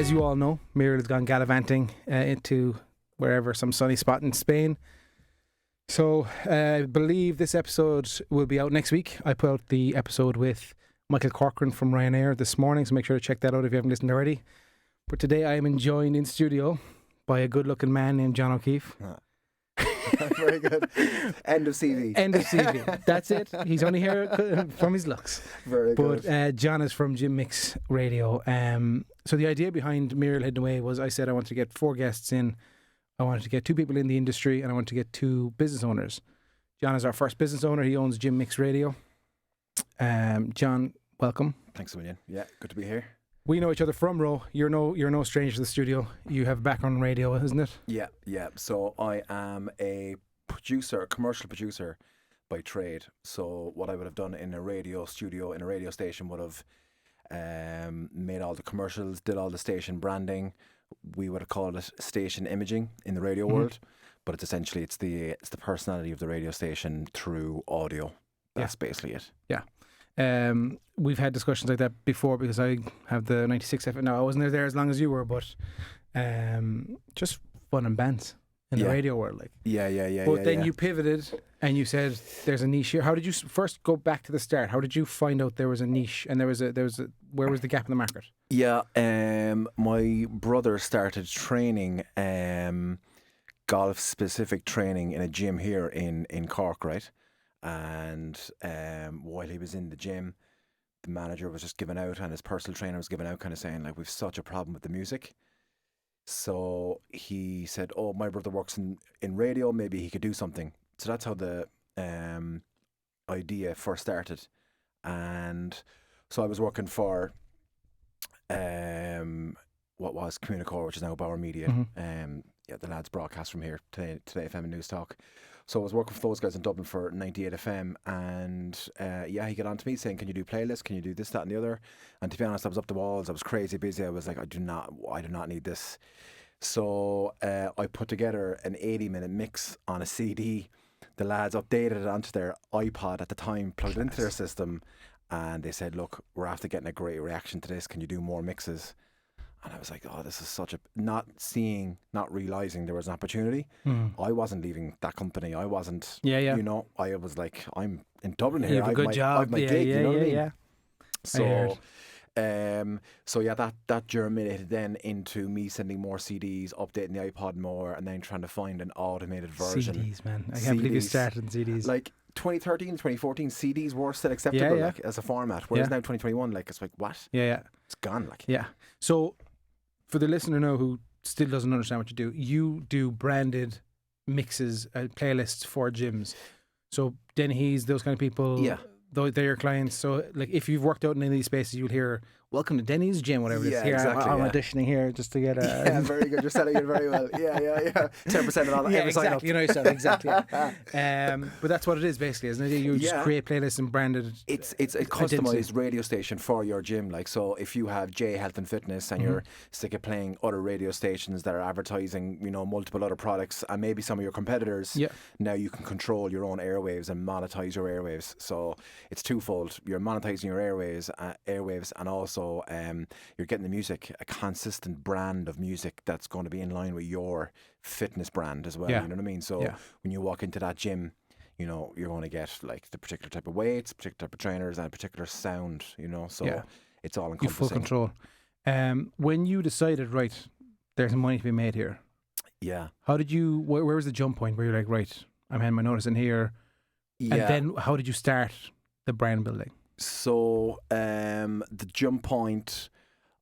As you all know, Muriel has gone gallivanting into wherever, some sunny spot in Spain. So I believe this episode will be out next week. I put out the episode with Michael Corcoran from Ryanair this morning, so make sure to check that out if you haven't listened already. But today I am joined in studio by a good-looking man named John O'Keefe. Very good. End of CV. End of CV. That's it. He's only here from his looks. Very good. But John is from GYMIX Radio. So the idea behind Muriel Hidden Away was I said I wanted to get 4 guests in. I wanted to get 2 people in the industry and I wanted to get 2 business owners. John is our first business owner. He owns GYMIX Radio. John, welcome. Thanks a million. Yeah, good to be here. We know each other from Row. You're no stranger to the studio. You have a background in radio, isn't it? Yeah. So I am a commercial producer by trade. So what I would have done in a radio studio, in a radio station, would have made all the commercials, did all the station branding. We would have called it station imaging in the radio world, but it's essentially it's the personality of the radio station through audio. That's basically it. Yeah. We've had discussions like that before because I have the 96 FM. Now I wasn't there as long as you were, but just fun and bands in the radio world, like. Yeah. But then you pivoted and you said there's a niche here. How did you first go back to the start? How did you find out there was a niche and there was a where was the gap in the market? Yeah, my brother started training golf specific training in a gym here in Cork, right? And while he was in the gym, the manager was just giving out and his personal trainer was giving out, kind of saying like, we've such a problem with the music. So he said, oh, my brother works in radio, maybe he could do something. So that's how the idea first started. And so I was working for what was Communicore, which is now Bauer Media. The lads broadcast from here, Today FM and News Talk. So I was working for those guys in Dublin for 98 FM, and he got on to me saying, can you do playlists? Can you do this, that and the other? And to be honest, I was up the walls. I was crazy busy. I was like, I do not need this. So I put together an 80-minute mix on a CD. The lads updated it onto their iPod at the time, plugged it into their system, and they said, look, we're after getting a great reaction to this. Can you do more mixes? And I was like, oh, this is such a... Not realising there was an opportunity. I wasn't leaving that company. I wasn't... Yeah. You know, I was like, I'm in Dublin here. You have a good job. I have my gig, you know what I mean? Yeah. That germinated then into me sending more CDs, updating the iPod more, and then trying to find an automated version. CDs, man. I can't believe you started in CDs. Like 2013, 2014, CDs were still acceptable like as a format, whereas now 2021, like it's like, what? Yeah. It's gone, like. Yeah. So for the listener now who still doesn't understand what you do branded mixes, playlists for gyms. So Denny's, those kind of people, they're your clients. So like if you've worked out in any of these spaces, you'll hear, welcome to Denny's gym, whatever it is. Here, exactly, I'm auditioning here just to get a... Yeah, very good. You're selling it very well. Yeah. 10% on all. Yeah, exactly. You know yourself, exactly. But that's what it is basically, isn't it? You just create playlists and branded... It's a customised radio station for your gym. Like, so if you have J Health and Fitness and you're sick of playing other radio stations that are advertising, multiple other products and maybe some of your competitors, now you can control your own airwaves and monetize your airwaves. So it's twofold. You're monetizing your airwaves and also you're getting the music, a consistent brand of music that's going to be in line with your fitness brand as well. You know what I mean? So when you walk into that gym, you're going to get like the particular type of weights, particular type of trainers, and a particular sound. So it's all encompassing. You full control. When you decided, right, there's money to be made here. Yeah. How did you? Where was the jump point where you're like, right, I'm handing my notice in here? Yeah. And then how did you start the brand building? So the jump point,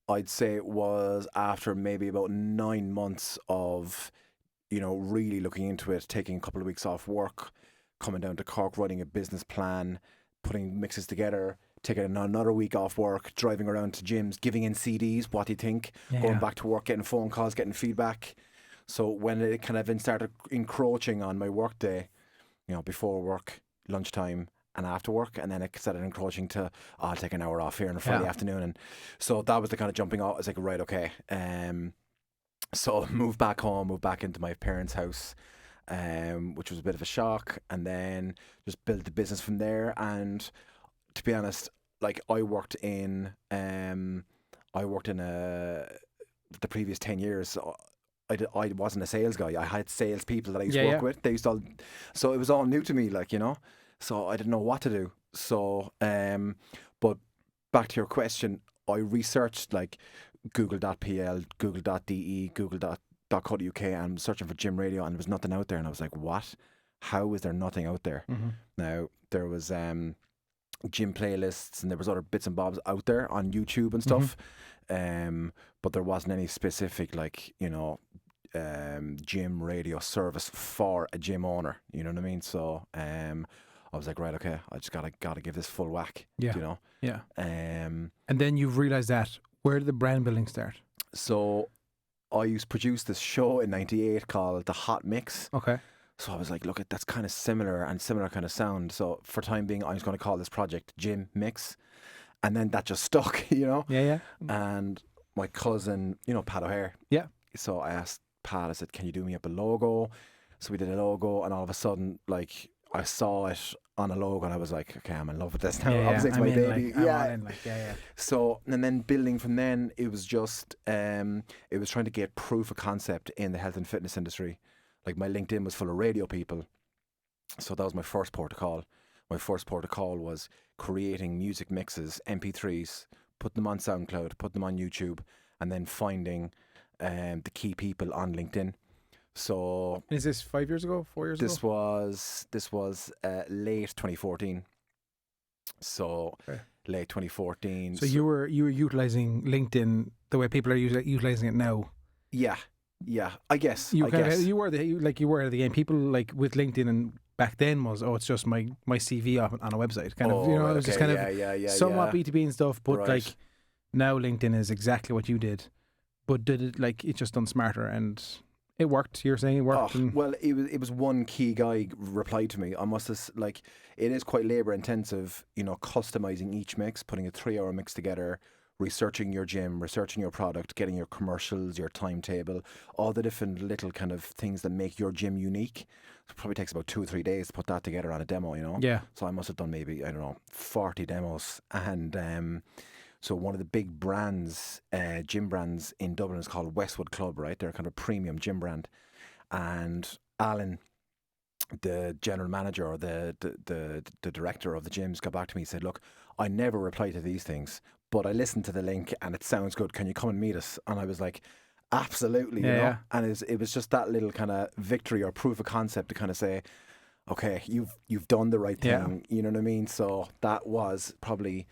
I'd say, was after maybe about 9 months of, really looking into it, taking a couple of weeks off work, coming down to Cork, writing a business plan, putting mixes together, taking another week off work, driving around to gyms, giving in CDs, what do you think? Going back to work, getting phone calls, getting feedback. So when it kind of then started encroaching on my work day, before work, lunchtime, and after work, and then it started encroaching to I'll take an hour off here on a Friday afternoon, and so that was the kind of jumping off. I was like, right, okay. So moved back home, moved back into my parents' house, which was a bit of a shock, and then just built the business from there. And to be honest, like I worked in a the previous 10 years, I wasn't a sales guy. I had sales people that I used to Yeah, work yeah. with. They used to, so it was all new to me, like, you know. So I didn't know what to do. So, but back to your question, I researched like Google.pl, Google.de, Google.co.uk, and searching for gym radio, and there was nothing out there. And I was like, what? How is there nothing out there? Mm-hmm. Now, there was gym playlists and there was other bits and bobs out there on YouTube and stuff. But there wasn't any specific, like, you know, gym radio service for a gym owner. You know what I mean? So I was like, right, okay, I just gotta give this full whack. Yeah. You know? Yeah. Um, And then you've realised that. Where did the brand building start? so I used to produce this show in '98 called The Hot Mix. Okay. So I was like, look, that's kind of similar kind of sound. So for time being, I was going to call this project Gym Mix. And then that just stuck, you know? Yeah, yeah. And my cousin, you know, Pat O'Hare. Yeah. So I asked Pat, I said, can you do me up a logo? So we did a logo, and all of a sudden, like, I saw it on a logo and I was like, okay, I'm in love with this now. Yeah, Obviously, it's I'm my in, baby. like, I'm yeah. all in, like, yeah. So, and then building from then, it was just, it was trying to get proof of concept in the health and fitness industry. Like, my LinkedIn was full of radio people. So that was my first port of call. My first port of call was creating music mixes, MP3s, put them on SoundCloud, put them on YouTube, and then finding the key people on LinkedIn. So Is this 5 years ago, 4 years ago? this was late 2014. So Okay. late 2014. So you were utilizing LinkedIn the way people are utilizing it now. Yeah, I guess. You I kind guess. of you were the game. People like with LinkedIn and back then was it's just my CV on a website kind of, you know, right, it was just okay, kind of yeah, somewhat yeah. B2B and stuff, but Right. like now LinkedIn is exactly what you did, but did it like it's just done smarter and it worked. You're saying it worked. Oh, well, it was one key guy replied to me. I must have, like, it is quite labour intensive, you know, customizing each mix, putting a 3-hour mix together, researching your gym, researching your product, getting your commercials, your timetable, all the different little kind of things that make your gym unique. It probably takes about 2 or 3 days to put that together on a demo, you know? Yeah. So I must have done maybe, I don't know, 40 demos. And so one of the big brands, gym brands in Dublin is called Westwood Club, right? They're kind of a premium gym brand. And Alan, the general manager or the director of the gyms, got back to me and said, look, I never reply to these things, but I listened to the link and it sounds good. Can you come and meet us? And I was like, absolutely, you know? Yeah. And it was just that little kind of victory or proof of concept to kind of say, okay, you've done the right thing. Yeah. You know what I mean? So that was probably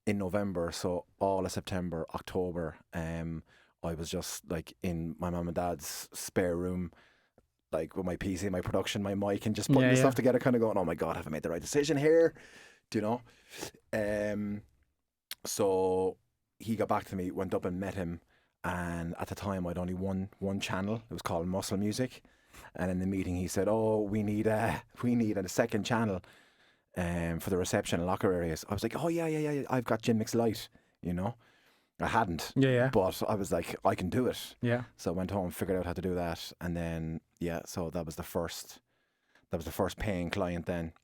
in November. So all of September, October, I was just like in my mum and dad's spare room, like with my PC, my production, my mic, and just putting the stuff together, kind of going, oh my God, have I made the right decision here? Do you know? So he got back to me, went up and met him. And at the time, I'd only one channel. It was called Muscle Music. And in the meeting, he said, "Oh, we need a second channel, for the reception and locker areas." I was like, "Oh yeah. I've got GYMIX Lite." You know, I hadn't. Yeah. But I was like, I can do it. Yeah. So I went home, figured out how to do that, and then so that was the first paying client then.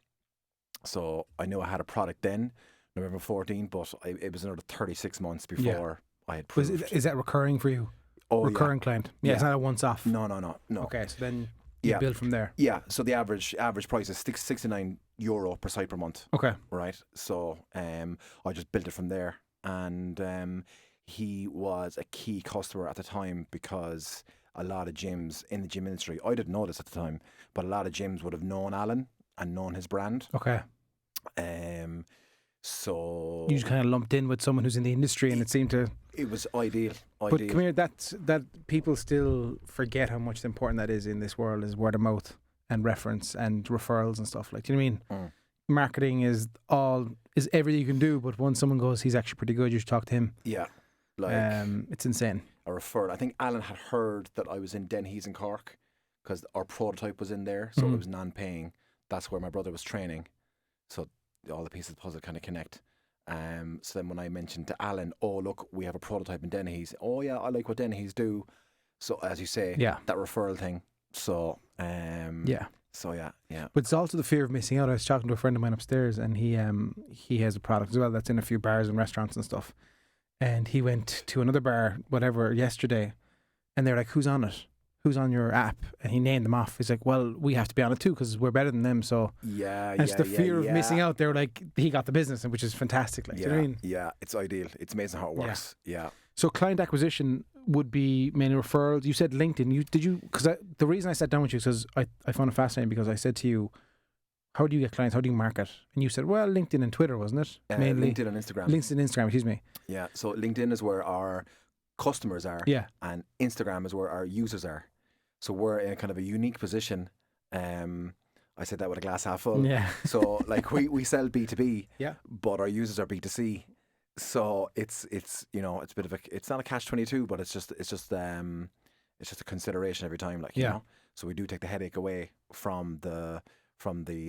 So I knew I had a product then, November 14, but it was another 36 months before I had proved. Is that recurring for you? Oh, recurring client. Yeah, it's not a once off. No. Okay, so then you build from there. Yeah, so the average price is €69 per site per month. Okay. Right. So I just built it from there, and he was a key customer at the time because a lot of gyms in the gym industry, I didn't know this at the time, but a lot of gyms would have known Alan and known his brand. Okay. So you just kind of lumped in with someone who's in the industry, and it seemed to. It was ideal. But come here, that people still forget how much important that is in this world, is word of mouth and reference and referrals and stuff. Like, do you know what I mean? Marketing is everything you can do, but once someone goes, he's actually pretty good, you should talk to him. Yeah, like it's insane. I referred. I think Alan had heard that I was in Dennehy's in Cork because our prototype was in there, so it was non-paying. That's where my brother was training, so all the pieces of the puzzle kind of connect. So then when I mentioned to Alan, oh look, we have a prototype in Dennehy's. Oh yeah, I like what Dennehy's do. So as you say, that referral thing. So So yeah. But it's also the fear of missing out. I was talking to a friend of mine upstairs, and he has a product as well that's in a few bars and restaurants and stuff. And he went to another bar, whatever, yesterday, and they're like, "Who's on it? Who's on your app?" And he named them off. He's like, "Well, we have to be on it too because we're better than them." So and it's the fear of missing out. They're like, he got the business, which is fantastic. Like, do you know what I mean? Yeah, it's ideal. It's amazing how it works. Yeah. So client acquisition would be mainly referrals. You said LinkedIn. Because the reason I sat down with you is because I found it fascinating because I said to you, how do you get clients? How do you market? And you said, well, LinkedIn and Twitter, wasn't it? Mainly LinkedIn and Instagram. LinkedIn and Instagram, excuse me. Yeah. So LinkedIn is where our customers are. Yeah. And Instagram is where our users are. So we're in kind of a unique position. I said that with a glass half full. Yeah. So like we sell B2B, but our users are B2C. So it's you know, it's a bit of it's not a catch-22, but it's just a consideration every time, like, you know. So we do take the headache away from the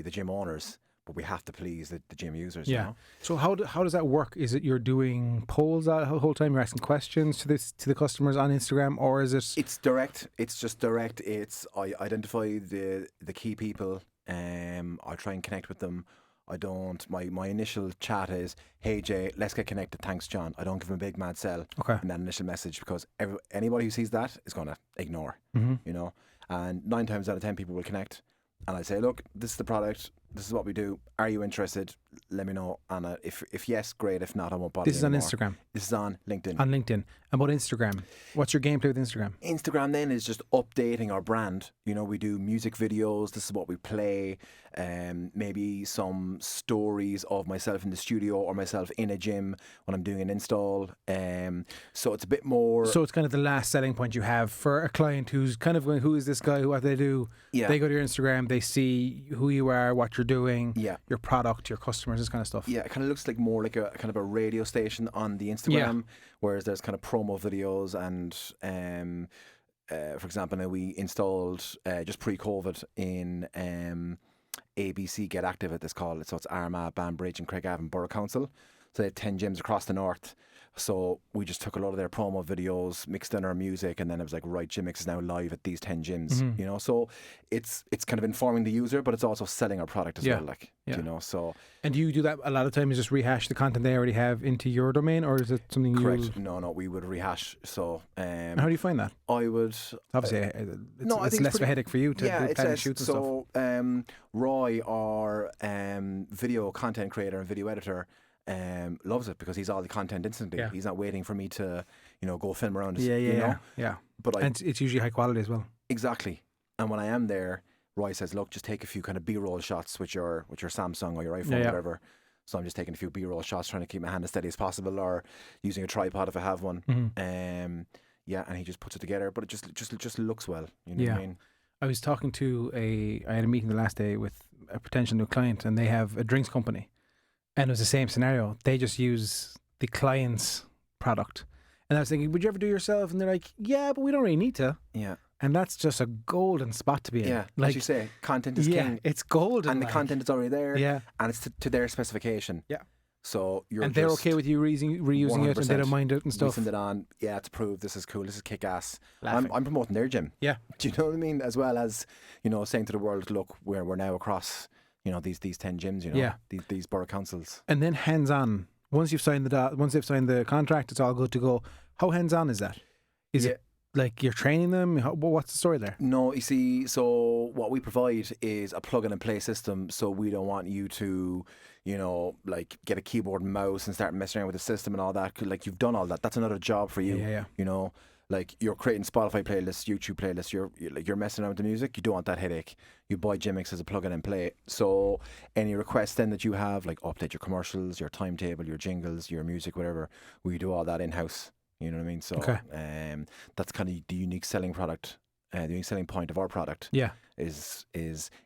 gym owners, but we have to please the gym users. You know? So how does that work? Is it you're doing polls the whole time? You're asking questions to the customers on Instagram, or is it? It's direct. It's just direct. It's I identify the key people. I try and connect with them. I don't. My initial chat is, "Hey Jay, let's get connected. Thanks, John." I don't give them a big mad sell in that initial message because anybody who sees that is going to ignore. You know, and 9 times out of 10 people will connect. And I say, look, this is the product. This is what we do. Are you interested? Let me know. And if yes, great. If not, I won't bother you anymore. This is on Instagram. This is on LinkedIn. On LinkedIn. And about Instagram, what's your gameplay with Instagram? Instagram then is just updating our brand. You know, we do music videos. This is what we play. Maybe some stories of myself in the studio or myself in a gym when I'm doing an install. So it's a bit more. So it's kind of the last selling point you have for a client who's kind of going, who is this guy? What do they do? Yeah. They go to your Instagram. They see who you are, what you're doing, your product, your customers, this kind of stuff. Yeah, it kind of looks like more like a kind of a radio station on the Instagram, whereas there's kind of promo videos and, for example, now we installed just pre-COVID in ABC Get Active, it's called. So it's Armagh, Banbridge and Craigavon Borough Council. So they had 10 gyms across the north. So we just took a lot of their promo videos, mixed in our music, and then it was like, right, GYMIX is now live at these 10 gyms. You know, so it's kind of informing the user, but it's also selling our product as well, like, you know. So and do you do that a lot of times? Just rehash the content they already have into your domain, or is it something correct? No, we would rehash. So and how do you find that? I would obviously it's less of a headache for you to plan and shoot and stuff. So Roy, our video content creator and video editor, loves it because he's all the content instantly. He's not waiting for me to, you know, go film around. Yeah. But and it's usually high quality as well. Exactly. And when I am there, Roy says, "Look, just take a few kind of B-roll shots with your Samsung or your iPhone, or whatever." So I'm just taking a few B-roll shots, trying to keep my hand as steady as possible, or using a tripod if I have one. And he just puts it together, but it just looks well. You know what I mean? I was talking to I had a meeting the last day with a potential new client, and they have a drinks company. And it was the same scenario. They just use the client's product. And I was thinking, would you ever do it yourself? And they're like, yeah, but we don't really need to. Yeah. And that's just a golden spot to be in. Yeah, like as you say, content is king. It's golden. And the content is already there. Yeah. And it's to their specification. Yeah. So they're okay with you reusing it, and they don't mind it and stuff. We send it on, to prove this is cool, this is kick-ass. I'm promoting their gym. Yeah. Do you know what I mean? As well as, you know, saying to the world, look, we're now across, you know, these 10 gyms, you know, these borough councils. And then hands-on. Once they've signed the contract, it's all good to go. How hands-on is that? Is it like you're training them? What's the story there? No, you see, so what we provide is a plug and play system. So we don't want you to, you know, like get a keyboard and mouse and start messing around with the system and all that. Like, you've done all that. That's another job for you. Yeah. You know, like, you're creating Spotify playlists, YouTube playlists. You're messing around with the music. You don't want that headache. You buy GYMIX as a plug and play. So any requests then that you have, like update your commercials, your timetable, your jingles, your music, whatever, we do all that in house. You know what I mean? So that's kind of the unique selling product. The unique selling point of our product. Is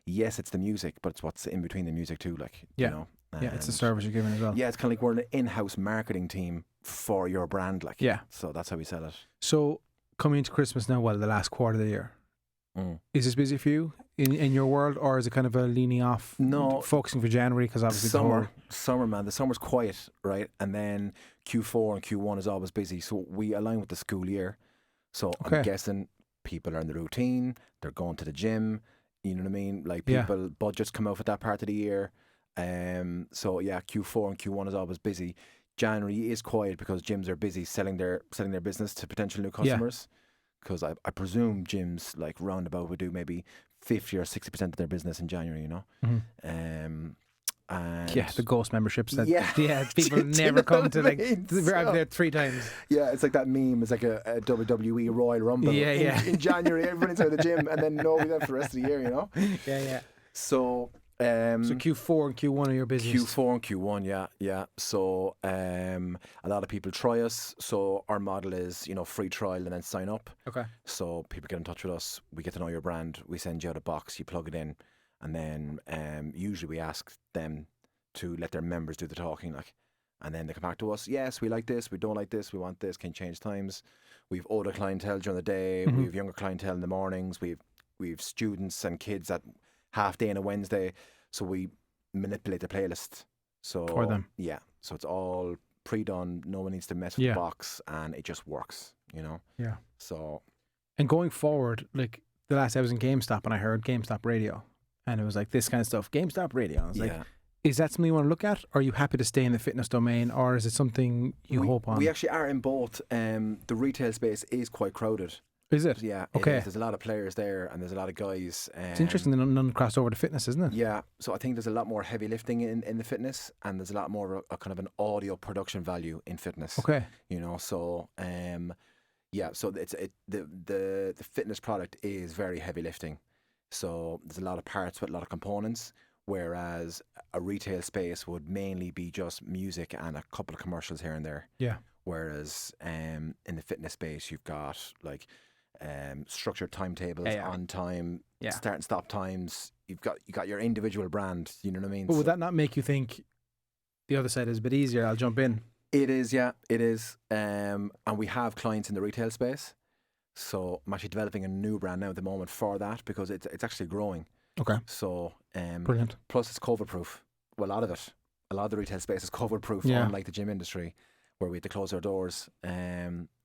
yes, it's the music, but it's what's in between the music too. Like, you know. It's the service you're giving as well. Yeah, it's kind of like we're an in-house marketing team for your brand. Like, so that's how we sell it. So coming into Christmas now, the last quarter of the year, is this busy for you in your world, or is it kind of a leaning off? No, focusing for January because obviously summer, man. The summer's quiet, right? And then Q4 and Q1 is always busy. So we align with the school year. So I'm guessing people are in the routine. They're going to the gym. You know what I mean? Like, people budgets come out for that part of the year. So Q4 and Q1 is always busy. January is quiet because gyms are busy selling their business to potential new customers. because I presume gyms like roundabout would do maybe 50 or 60% of their business in January, you know. And Yeah, the ghost memberships that people Do you never know come what to, I like mean? I'm there 3 times. Yeah, it's like that meme. It's like a WWE Royal Rumble in January. Everybody's out of the gym, and then nobody there for the rest of the year, you know. Yeah. So So Q4 and Q1 are your busiest. Q4 and Q1, yeah. So a lot of people try us. So our model is, free trial and then sign up. Okay. So people get in touch with us. We get to know your brand. We send you out a box. You plug it in, and then usually we ask them to let their members do the talking, like, and then they come back to us. Yes, we like this. We don't like this. We want this. Can you change times? We've older clientele during the day. We have younger clientele in the mornings. We've students and kids at half day on a Wednesday. So we manipulate the playlist. So for them. Yeah. So it's all pre-done. No one needs to mess with the box, and it just works, Yeah. So. And going forward, like the last I was in GameStop and I heard GameStop radio, and it was like this kind of stuff. GameStop radio. I was like, is that something you want to look at? Or are you happy to stay in the fitness domain, or is it something you hope on? We actually are in both. The retail space is quite crowded. Is it? Yeah. Okay. There's a lot of players there, and there's a lot of guys. It's interesting that none crossed over to fitness, isn't it? Yeah. So I think there's a lot more heavy lifting in the fitness, and there's a lot more a kind of an audio production value in fitness. Okay. So so the fitness product is very heavy lifting. So there's a lot of parts with a lot of components, whereas a retail space would mainly be just music and a couple of commercials here and there. Yeah. Whereas in the fitness space, you've got like structured timetables, on time, start and stop times. You got your individual brand. You know what I mean? But would that not make you think the other side is a bit easier? I'll jump in. It is, yeah, it is. And we have clients in the retail space. So I'm actually developing a new brand now at the moment for that, because it's actually growing. Okay. So brilliant. Plus it's COVID proof. Well, a lot of the retail space is COVID proof, unlike the gym industry, where we had to close our doors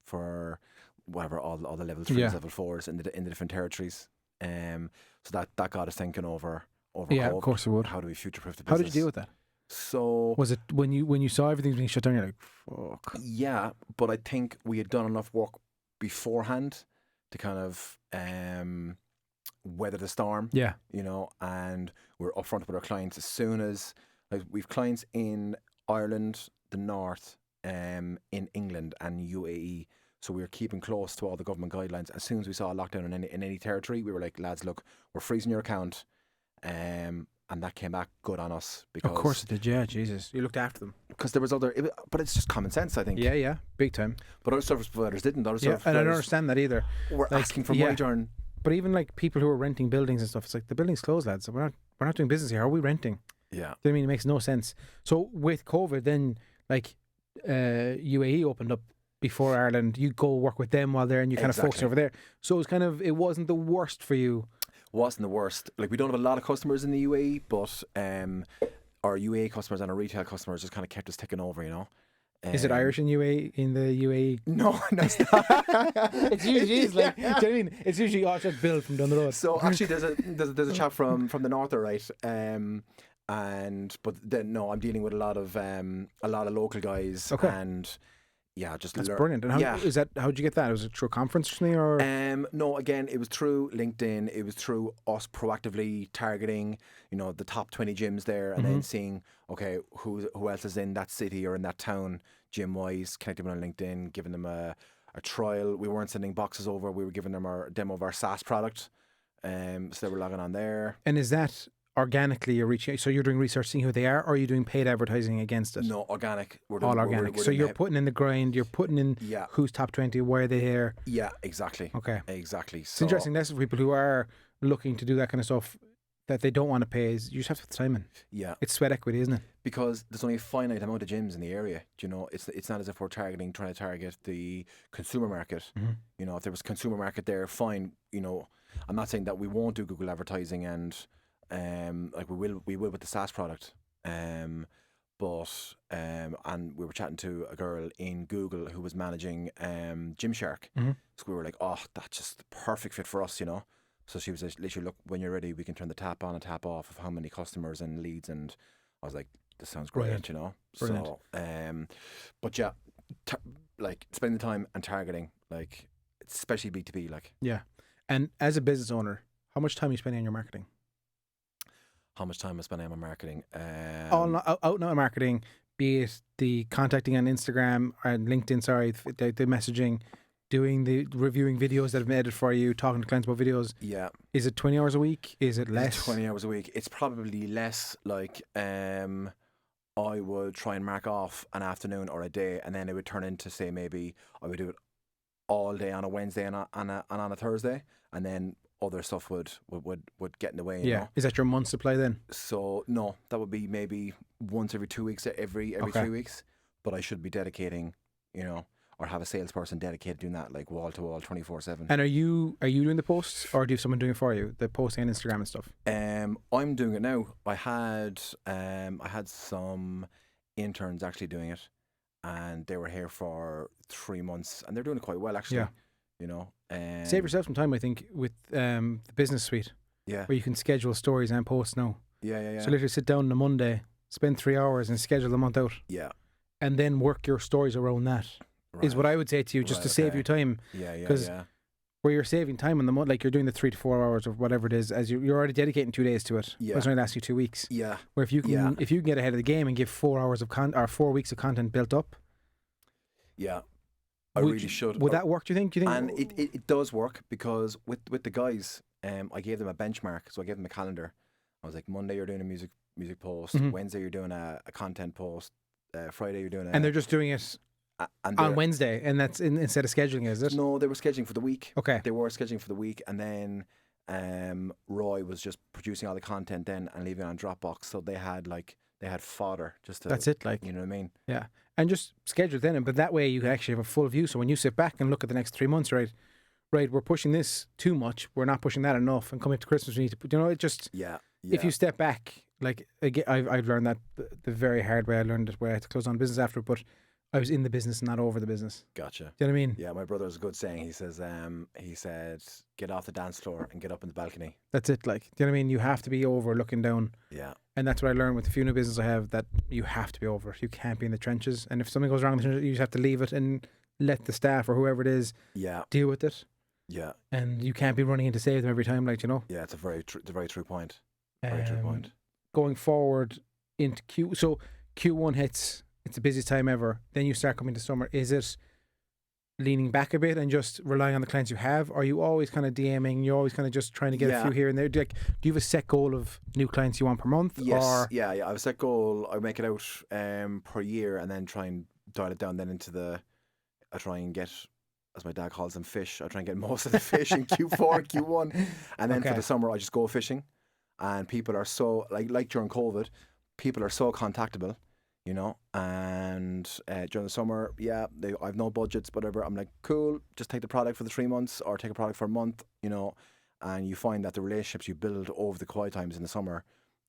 for whatever all the level 3s, level 4s in the different territories. So that got us thinking over Yeah, COVID. of course it would. How do we future proof the business? How did you deal with that? So was it when you saw everything being shut down, you're like, fuck? Yeah, but I think we had done enough work beforehand to kind of weather the storm. Yeah. And we're upfront with our clients as soon as, like, we've clients in Ireland, the North, in England and UAE. So we were keeping close to all the government guidelines. As soon as we saw a lockdown in any territory, we were like, lads, look, we're freezing your account. And that came back good on us. Because, of course it did, yeah, Jesus. You looked after them. Because there was but it's just common sense, I think. Yeah, big time. But other service providers didn't. And I don't understand that either. We're asking for money during. But even like people who are renting buildings and stuff, it's like the building's closed, lads. So we're not doing business here. How are we renting? Yeah. You know what I mean? It makes no sense. So with COVID, then like UAE opened up before Ireland. You go work with them while there, and you kind of focus over there. So it wasn't the worst for you. Wasn't the worst. Like, we don't have a lot of customers in the UAE, but our UAE customers and our retail customers just kind of kept us ticking over, Is it Irish in the UAE? No, it's not. It's usually like, do you know what I mean? It's usually just Bill from down the road. So actually, there's a chap from the north, all right. But then no, I'm dealing with a lot of local guys. Okay. And yeah, that's brilliant. And how'd you get that? Was it through a conference or something, or? No, again, it was through LinkedIn. It was through us proactively targeting, the top 20 gyms there, and then seeing, okay, who else is in that city or in that town, gym wise, connecting them on LinkedIn, giving them a trial. We weren't sending boxes over. We were giving them our demo of our SaaS product. So they were logging on there. And is that organically you're reaching? So you're doing research, seeing who they are, or are you doing paid advertising against it? No, organic. All organic. So you're putting in the grind. You're putting in who's top 20, why are they here? Yeah, exactly. Okay, exactly. So, it's interesting. That's for people who are looking to do that kind of stuff that they don't want to pay. Is you just have to put the time in. Yeah, it's sweat equity, isn't it? Because there's only a finite amount of gyms in the area. It's not as if we're trying to target the consumer market. Mm-hmm. If there was a consumer market there, fine. I'm not saying that we won't do Google advertising and. Like we will with the SaaS product, and we were chatting to a girl in Google who was managing Gymshark. Mm-hmm. So we were like, oh, that's just the perfect fit for us, So she was literally, look, when you're ready, we can turn the tap on and tap off of how many customers and leads. And I was like, this sounds great, Brilliant. So, but yeah, like spending the time and targeting, like especially B2B. Like, Yeah. And as a business owner, how much time are you spending on your marketing? how much time I spend on my marketing? Out and out marketing, be it the contacting on Instagram or LinkedIn, sorry, the messaging, doing the reviewing videos that have been edited for you, talking to clients about videos. Yeah. Is it 20 hours a week? Is it less? It's 20 hours a week. It's probably less. Like, I would try and mark off an afternoon or a day, and then it would turn into, say, maybe I would do it all day on a Wednesday and on a Thursday, and then other stuff would get in the way. You know? Is that your month supply then? So no, that would be maybe once every 2 weeks, every Okay. 3 weeks. But I should be dedicating, or have a salesperson dedicated doing that, like wall to wall, 24/7. And are you doing the posts, or do you have someone doing it for you, the posting on Instagram and stuff? I'm doing it now. I had some interns actually doing it, and they were here for 3 months, and they're doing it quite well actually. Yeah. You know, Save yourself some time, I think, with the business suite, yeah, where you can schedule stories and posts now. yeah. So literally sit down on a Monday, spend 3 hours and schedule the month out, Yeah, and then work your stories around that. Is what I would say to you, just Right, to save okay. you time. yeah. 'Cause where you're saving time on the month, like you're doing the 3 to 4 hours or whatever it is, as you're already dedicating 2 days to it. Yeah. It's only last you 2 weeks. Yeah, Where if you can Yeah. get ahead of the game and give 4 hours of 4 weeks of content built up, yeah. I would really you- should. Would that work? Do you think? And it does work, because with the guys, I gave them a benchmark. So I gave them a calendar. I was like, Monday you're doing a music post. Mhm. Wednesday you're doing a content post. Friday you're doing a and they're just doing it and on they're- Wednesday, and that's instead of scheduling, is it? No, they were scheduling for the week. Okay. They were scheduling for the week, and then Roy was just producing all the content then and leaving it on Dropbox. So they had fodder just to. That's it. Like, You know what I mean? yeah, and just schedule it then. But that way you can actually have a full view. So when you sit back and look at the next 3 months, right, we're pushing this too much. We're not pushing that enough. And coming to Christmas, we need to. It just. Yeah. If you step back, like again, I've learned that the very hard way. I learned it where I had to close on business after, but I was in the business, not over the business. Gotcha. Do you know what I mean? Yeah, my brother has a good saying. He said, get off the dance floor and get up in the balcony. That's it. Like, do you know what I mean? You have to be over looking down. Yeah. And that's what I learned with the few new business I have, that you have to be over. You can't be in the trenches. And if something goes wrong in the trenches, you just have to leave it and let the staff or whoever it is Yeah. deal with it. Yeah. And you can't be running in to save them every time, like, Yeah, it's a very true point. Very true point. Going forward into Q1 hits, it's the busiest time ever. Then you start coming to summer. Is it leaning back a bit and just relying on the clients you have? Or are you always kind of DMing? You're always kind of just trying to get a Yeah. few here and there? Do you have a set goal of new clients you want per month? Yes. Or Yeah. I have a set goal. I make it out per year, and then try and dial it down then into I try and get, as my dad calls them, fish. I try and get most of the fish in Q4, Q1. And then for Okay. the summer, I just go fishing. And people are so, like during COVID, people are so contactable, and during the summer, I have no budgets, whatever. I'm like, cool, just take the product for the 3 months or take a product for a month, and you find that the relationships you build over the quiet times in the summer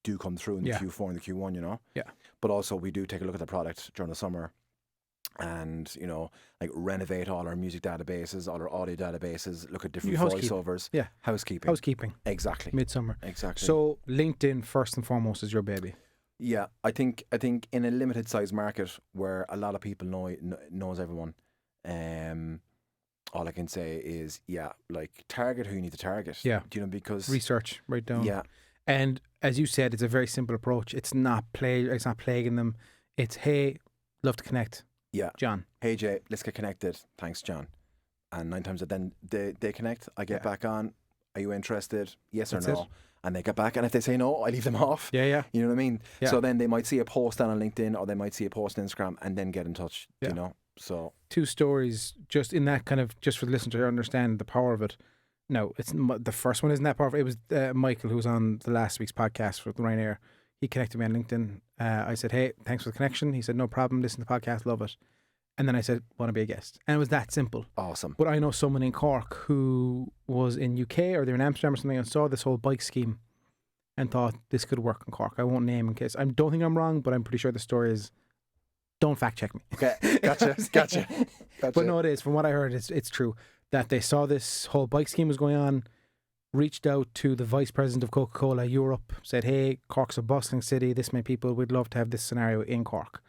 do come through in the Yeah. Q4 and the Q1, Yeah. But also we do take a look at the product during the summer, and like renovate all our music databases, all our audio databases, look at different Housekeep. voiceovers. Yeah. Housekeeping. Exactly. Exactly. Midsummer. Exactly. So LinkedIn first and foremost is your baby. Yeah, I think in a limited size market where a lot of people knows everyone, all I can say is like target who you need to target. Yeah. Because Research, write down. yeah, And as you said, it's a very simple approach. It's not plaguing them. It's, hey, love to connect. Yeah. John. Hey Jay, let's get connected. Thanks, John. And 9 times then they connect. I get back on. Are you interested? Yes That's or no? it. And they get back. And if they say no, I leave them off. Yeah. You know what I mean? Yeah. So then they might see a post down on LinkedIn, or they might see a post on Instagram, and then get in touch. Yeah. So 2 stories just in that kind of, just for the listener to understand the power of it. No, it's the first one isn't that powerful. It was Michael, who was on the last week's podcast with Ryanair. He connected me on LinkedIn. I said, hey, thanks for the connection. He said, no problem. Listen to the podcast. Love it. And then I said, want to be a guest. And it was that simple. awesome. But I know someone in Cork who was in UK or they're in Amsterdam or something and saw this whole bike scheme and thought this could work in Cork. I won't name in case. I don't think I'm wrong, but I'm pretty sure the story is. Don't fact check me. Okay, gotcha. But no, it is. From what I heard, it's true that they saw this whole bike scheme was going on, reached out to the vice president of Coca-Cola Europe, said, hey, Cork's a bustling city, this many people, we'd love to have this scenario in Cork.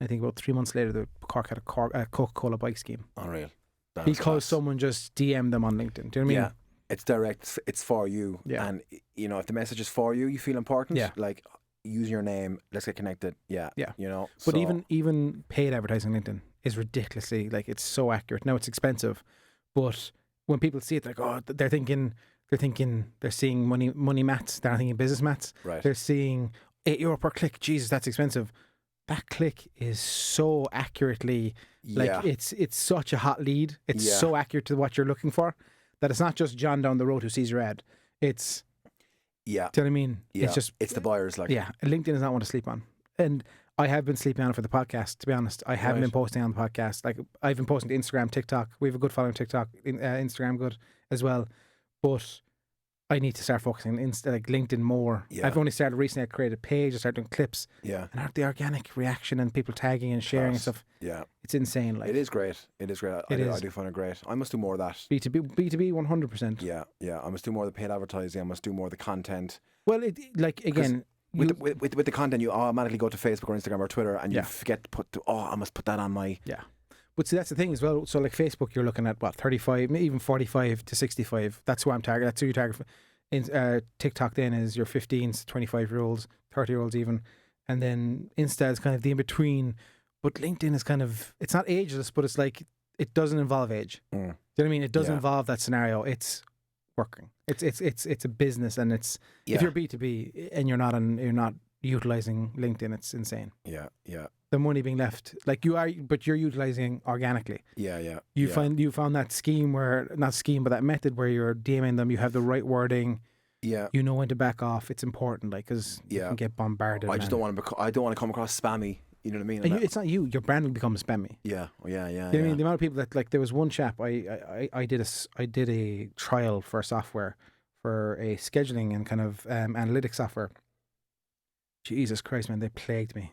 I think about 3 months later, Cork had a Coca-Cola bike scheme. Unreal. because class. someone just DM'd them on LinkedIn. Do you know what I mean? Yeah, it's direct. It's for you. Yeah. And you know, if the message is for you, you feel important. Yeah. Like, use your name. Let's get connected. Yeah. Yeah. You know. But so, even paid advertising on LinkedIn is ridiculously, like, it's so accurate. Now it's expensive, but when people see it, they're like, oh, they're seeing money maths. They're not thinking business maths. right. They're seeing €8 per click. Jesus, that's expensive. That click is so accurately, like, Yeah. it's such a hot lead. It's Yeah. so accurate to what you're looking for that it's not just John down the road who sees your ad. It's, Yeah. do you know what I mean? Yeah. It's just, it's the buyers. Like. yeah, LinkedIn is not one to sleep on. And I have been sleeping on it for the podcast, to be honest. I haven't Right. been posting on the podcast. Like, I've been posting to Instagram, TikTok. We have a good following TikTok, Instagram good as well. But I need to start focusing on like LinkedIn more. Yeah. I've only started recently. I created a page. I started doing clips. Yeah. And the organic reaction and people tagging and sharing and Class. stuff, Yeah. it's insane. Like, It is great. It is great. I is. do find it great. I must do more of that. B2B 100%. Yeah. Yeah. I must do more of the paid advertising. I must do more of the content. Well, like, again, With the content, you automatically go to Facebook or Instagram or Twitter, and you Yeah. forget to put. I must put that on my. yeah. But see, that's the thing as well. So, like, Facebook, you're looking at what, 35, maybe even 45 to 65. That's who I'm targeting. That's who you target. TikTok then is your 15s, 25-year-olds, 30-year-olds even, and then Insta is kind of the in between. But LinkedIn is kind of, it's not ageless, but it's like, it doesn't involve age. Do you know what I mean? It doesn't Yeah. involve that scenario. It's working. It's a business, and it's Yeah. if you're B2B and you're not utilizing LinkedIn, it's insane. Yeah. Yeah. The money being left, like you are, but you're utilizing organically. Yeah. Yeah. You yeah. found that scheme where, not scheme, but that method where you're DMing them. You have the right wording. Yeah. You know when to back off. It's important, like, because you Yeah. can get bombarded. I just don't want to. I don't want to come across spammy. You know what I mean? And it's not you. Your brand will become spammy. Yeah. Yeah. Yeah. You know what I mean? The amount of people that, like, there was one chap. I did a trial for software, for a scheduling and kind of analytics software. Jesus Christ, man! They plagued me.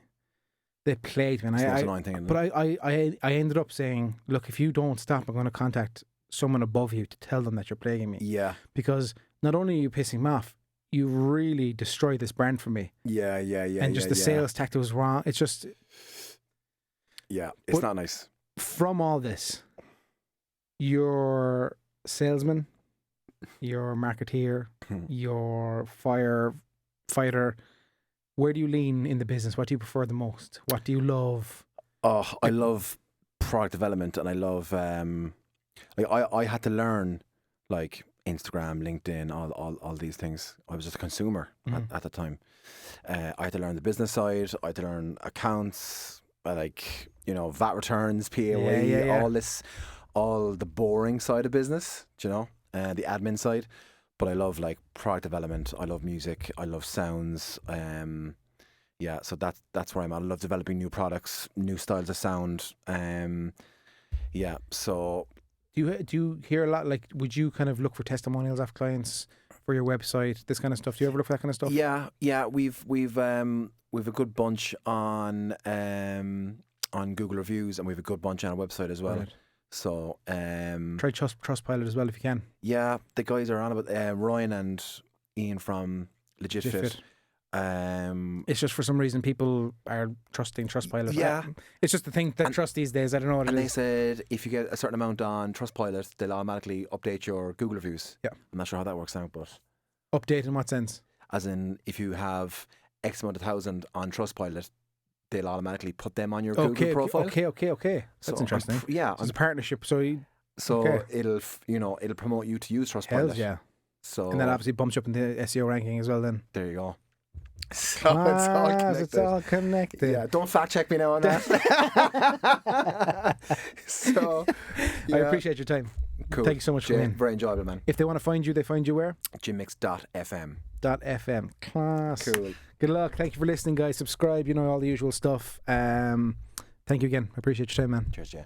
And It's the most annoying thing. but I ended up saying, look, if you don't stop, I'm going to contact someone above you to tell them that you're plaguing me. Yeah. Because not only are you pissing me off, you really destroy this brand for me. Yeah. Yeah. Yeah. And just the sales tactic was wrong. It's just, Yeah. It's But- not nice. from all this, your salesman, your marketeer, your firefighter, where do you lean in the business? What do you prefer the most? What do you love? Oh, I love product development, and I love like I had to learn like Instagram, LinkedIn, all these things. I was just a consumer at the time. I had to learn the business side. I had to learn accounts, like, you know, VAT returns, PAYE, yeah. all the boring side of business. Do you know, the admin side. But I love like product development. I love music. I love sounds. Yeah, so that's where I'm at. I love developing new products, new styles of sound. Yeah, so Do you hear a lot? Like, would you kind of look for testimonials off clients for your website, this kind of stuff? Do you ever look for that kind of stuff? yeah, we've a good bunch on Google reviews, and we've a good bunch on our website as well. Right. So Try Trustpilot as well if you can. yeah, the guys are on about Ryan and Ian from Legit Fit. It's just for some reason people are trusting Trustpilot. Yeah. It's just the thing that trust these days. I don't know what it And they is. said if you get a certain amount on Trustpilot, they'll automatically update your Google reviews. Yeah. I'm not sure how that works out, but Update in what sense? as in if you have X amount of thousand on Trustpilot, they'll automatically put them on your Google profile. Okay. So That's interesting. yeah. So it's a partnership. So okay. it'll promote you to use Trustpilot. hells yeah. So And that obviously bumps you up in the SEO ranking as well then. there you go. So it's all connected. It's all connected. Yeah, don't fact check me now on that. So I appreciate your time. Cool. Thank you so much for coming in. Very enjoyable, man. If they want to find you, they find you where? GYMIX.fm. .fm. Class. Cool. Good luck. Thank you for listening, guys. Subscribe. You know, all the usual stuff. Thank you again. I appreciate your time, man. Cheers, Jay.